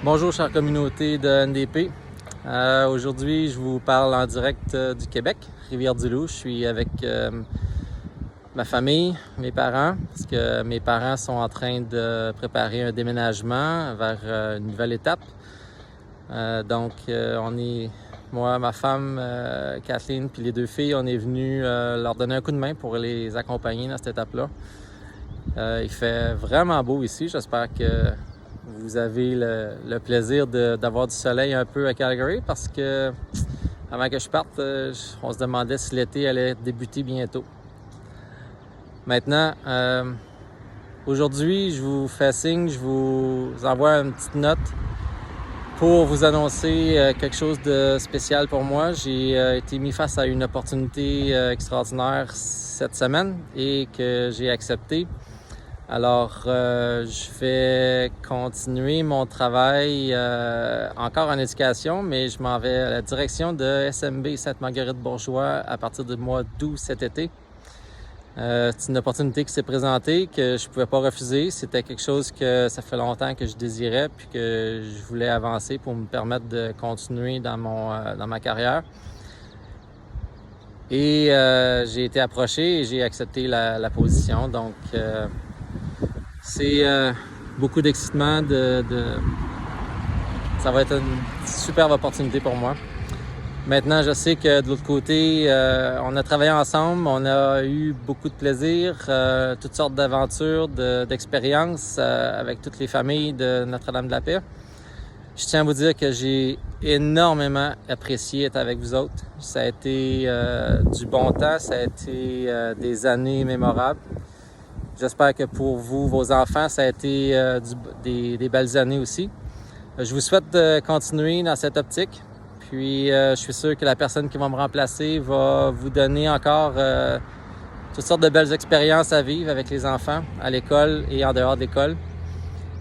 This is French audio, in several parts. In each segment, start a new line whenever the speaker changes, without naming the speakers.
Bonjour chère communauté de NDP. Aujourd'hui, je vous parle en direct du Québec, Rivière-du-Loup. Je suis avec ma famille, mes parents, parce que mes parents sont en train de préparer un déménagement vers une nouvelle étape. Moi, ma femme, Kathleen, puis les deux filles, on est venus leur donner un coup de main pour les accompagner dans cette étape-là. Il fait vraiment beau ici. J'espère que vous avez le plaisir d'avoir du soleil un peu à Calgary parce que avant que je parte, on se demandait si l'été allait débuter bientôt. Maintenant, aujourd'hui, je vous fais signe, je vous envoie une petite note pour vous annoncer quelque chose de spécial pour moi. J'ai été mis face à une opportunité extraordinaire cette semaine et que j'ai accepté. Alors, je vais continuer mon travail encore en éducation, mais je m'en vais à la direction de SMB Sainte-Marguerite-Bourgeois à partir du mois d'août cet été. C'est une opportunité qui s'est présentée, que je ne pouvais pas refuser. C'était quelque chose que ça fait longtemps que je désirais puis que je voulais avancer pour me permettre de continuer dans ma carrière. Et j'ai été approché et j'ai accepté la position. Donc, c'est beaucoup d'excitement. Ça va être une superbe opportunité pour moi. Maintenant, je sais que de l'autre côté, on a travaillé ensemble, on a eu beaucoup de plaisir, toutes sortes d'aventures, d'expériences avec toutes les familles de Notre-Dame-de-la-Paix. Je tiens à vous dire que j'ai énormément apprécié être avec vous autres. Ça a été du bon temps, ça a été des années mémorables. J'espère que pour vous, vos enfants, ça a été des belles années aussi. Je vous souhaite de continuer dans cette optique. Puis, je suis sûr que la personne qui va me remplacer va vous donner encore toutes sortes de belles expériences à vivre avec les enfants à l'école et en dehors de l'école.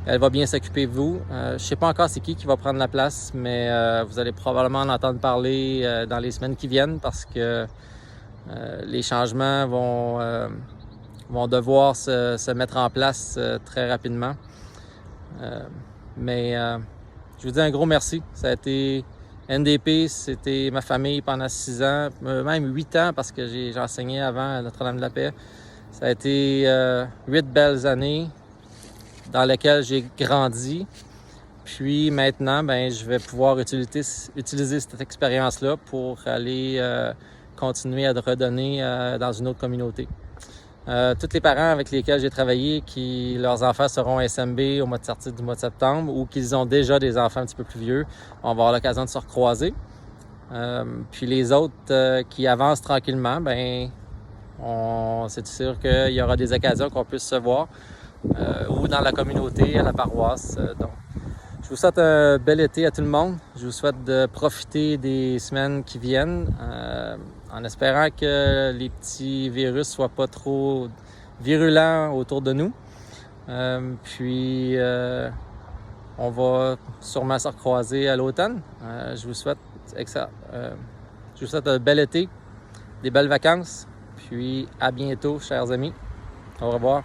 Elle va bien s'occuper de vous. Je ne sais pas encore c'est qui va prendre la place, mais vous allez probablement en entendre parler dans les semaines qui viennent parce que les changements vont devoir se mettre en place très rapidement. Je vous dis un gros merci. Ça a été NDP, c'était ma famille pendant 6 ans, même 8 ans parce que j'ai enseigné avant à Notre-Dame-de-la-Paix. Ça a été 8 belles années dans lesquelles j'ai grandi. Puis maintenant, je vais pouvoir utiliser cette expérience-là pour aller continuer à redonner dans une autre communauté. Tous les parents avec lesquels j'ai travaillé, leurs enfants seront SMB au mois du mois de septembre ou qu'ils ont déjà des enfants un petit peu plus vieux, on va avoir l'occasion de se recroiser. Puis les autres qui avancent tranquillement, c'est sûr qu'il y aura des occasions qu'on puisse se voir ou dans la communauté, à la paroisse. Donc, je vous souhaite un bel été à tout le monde. Je vous souhaite de profiter des semaines qui viennent en espérant que les petits virus soient pas trop virulents autour de nous. On va sûrement se recroiser à l'automne. Je vous souhaite un bel été, des belles vacances. Puis à bientôt, chers amis. Au revoir.